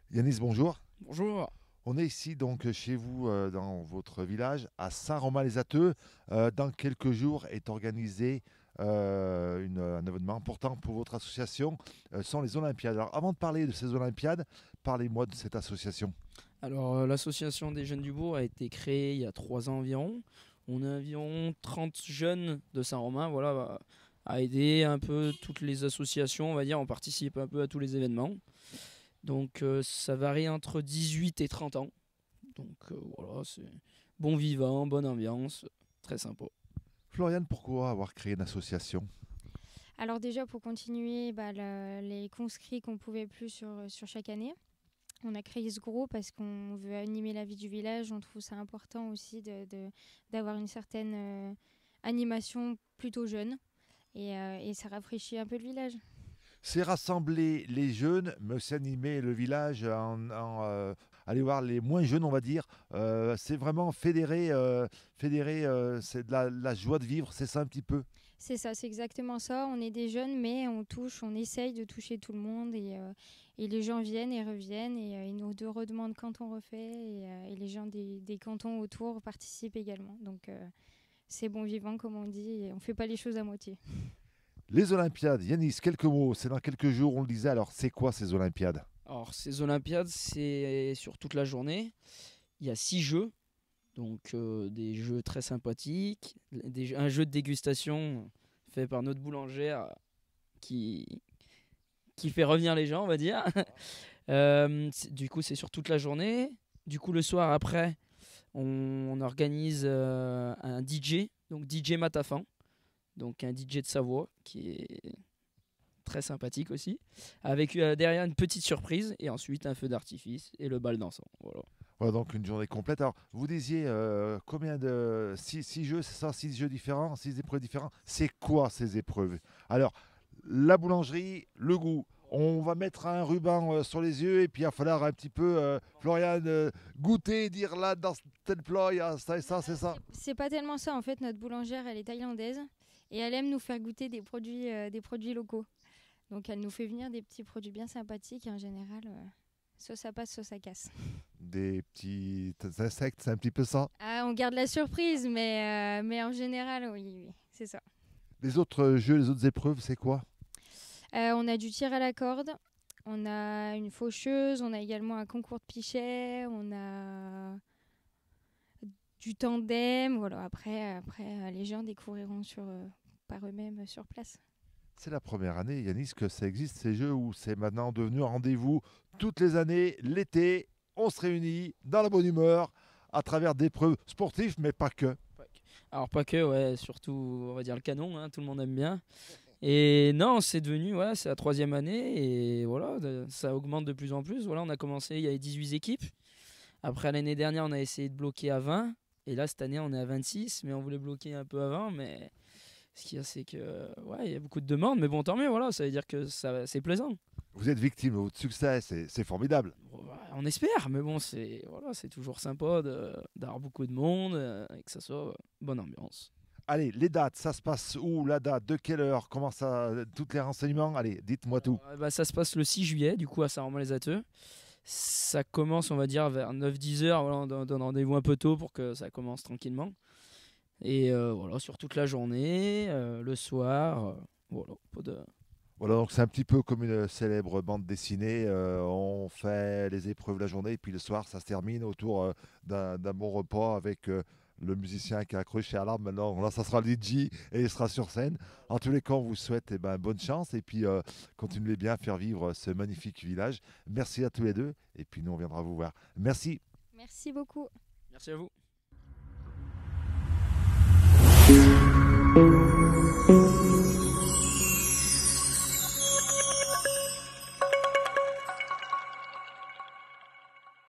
Yanis, bonjour. Bonjour. On est ici donc chez vous dans votre village à Saint-Romain-les-Atteux. Dans quelques jours est organisé un événement important pour votre association, sont les Olympiades. Alors avant de parler de ces Olympiades, parlez-moi de cette association. Alors, l'association des jeunes du bourg a été créée il y a 3 ans environ. On a environ 30 jeunes de Saint-Romain, voilà, à aider un peu toutes les associations, on va dire. On participe un peu à tous les événements. Donc, ça varie entre 18 et 30 ans. Donc, voilà, c'est bon vivant, bonne ambiance, très sympa. Floriane, pourquoi avoir créé une association? Alors déjà pour continuer les conscrits qu'on pouvait plus sur chaque année, on a créé ce groupe parce qu'on veut animer la vie du village. On trouve ça important aussi d'avoir une certaine animation plutôt jeune et ça rafraîchit un peu le village. C'est rassembler les jeunes, mais aussi animer le village, aller voir les moins jeunes, on va dire. C'est vraiment fédérer, c'est de la joie de vivre, c'est ça un petit peu. C'est ça, c'est exactement ça. On est des jeunes, mais on essaye de toucher tout le monde et les gens viennent et reviennent et ils nous redemandent quand on refait et les gens des cantons autour participent également. Donc c'est bon vivant comme on dit et on fait pas les choses à moitié. Les Olympiades, Yanis, quelques mots, c'est dans quelques jours, on le disait. Alors, c'est quoi ces Olympiades? Alors, ces Olympiades, c'est sur toute la journée. Il y a 6 jeux. Donc des jeux très sympathiques, un jeu de dégustation fait par notre boulangère qui, qui fait revenir les gens, on va dire. Du coup, c'est sur toute la journée. Du coup, le soir après, on organise un DJ, donc DJ Matafan, donc un DJ de Savoie qui est très sympathique aussi, avec derrière une petite surprise et ensuite un feu d'artifice et le bal dansant. Voilà. Voilà, donc une journée complète. Alors, vous disiez combien de... Six jeux, c'est ça? Six jeux différents, six épreuves différentes. C'est quoi ces épreuves? Alors, la boulangerie, le goût. On va mettre un ruban sur les yeux et puis il va falloir un petit peu, Florian, goûter, dire là, dans tel plat, il y a ça et ça, c'est ça. C'est pas tellement ça en fait. Notre boulangère, elle est thaïlandaise et elle aime nous faire goûter des produits locaux. Donc elle nous fait venir des petits produits bien sympathiques et en général, soit ça passe, soit ça casse. Des petits insectes, c'est un petit peu ça. Ah, on garde la surprise, mais en général, oui, oui, c'est ça. Les autres jeux, les autres épreuves, c'est quoi? On a du tir à la corde, on a une faucheuse, on a également un concours de pichet, on a du tandem. Voilà, après les gens découvriront par eux-mêmes sur place. C'est la première année, Yanis, que ça existe, ces jeux où c'est maintenant devenu un rendez-vous toutes les années, l'été, on se réunit dans la bonne humeur à travers des épreuves sportives, mais pas que. Alors pas que, ouais, surtout on va dire le canon, hein, tout le monde aime bien. Et non, c'est devenu, ouais, c'est la 3e année et voilà, ça augmente de plus en plus. Voilà, on a commencé, il y avait 18 équipes. Après l'année dernière, on a essayé de bloquer à 20. Et là, cette année, on est à 26, mais on voulait bloquer un peu avant. Mais ce qu'il y a, c'est que, ouais, il y a beaucoup de demandes. Mais bon, tant mieux, voilà, ça veut dire que c'est plaisant. Vous êtes victime de votre succès, c'est formidable. Bon, bah, on espère, mais bon, voilà, c'est toujours sympa d'avoir beaucoup de monde et que ça soit bonne ambiance. Allez, les dates, ça se passe où? La date, de quelle heure? Comment ça? Tous les renseignements? Allez, dites-moi tout. Bah, ça se passe le 6 juillet, du coup, à Saint-Romain-les-Atteux. Ça commence, on va dire, vers 9-10 heures. Voilà, on donne rendez-vous un peu tôt pour que ça commence tranquillement. Et voilà, sur toute la journée, le soir, voilà, pas de... Voilà, donc c'est un petit peu comme une célèbre bande dessinée. On fait les épreuves la journée, et puis le soir, ça se termine autour d'un bon repas avec le musicien qui a accroché à l'arbre. Maintenant, là, ça sera le DJ et il sera sur scène. En tous les cas, on vous souhaite bonne chance et puis continuez bien à faire vivre ce magnifique village. Merci à tous les deux, et puis nous, on viendra vous voir. Merci. Merci beaucoup. Merci à vous.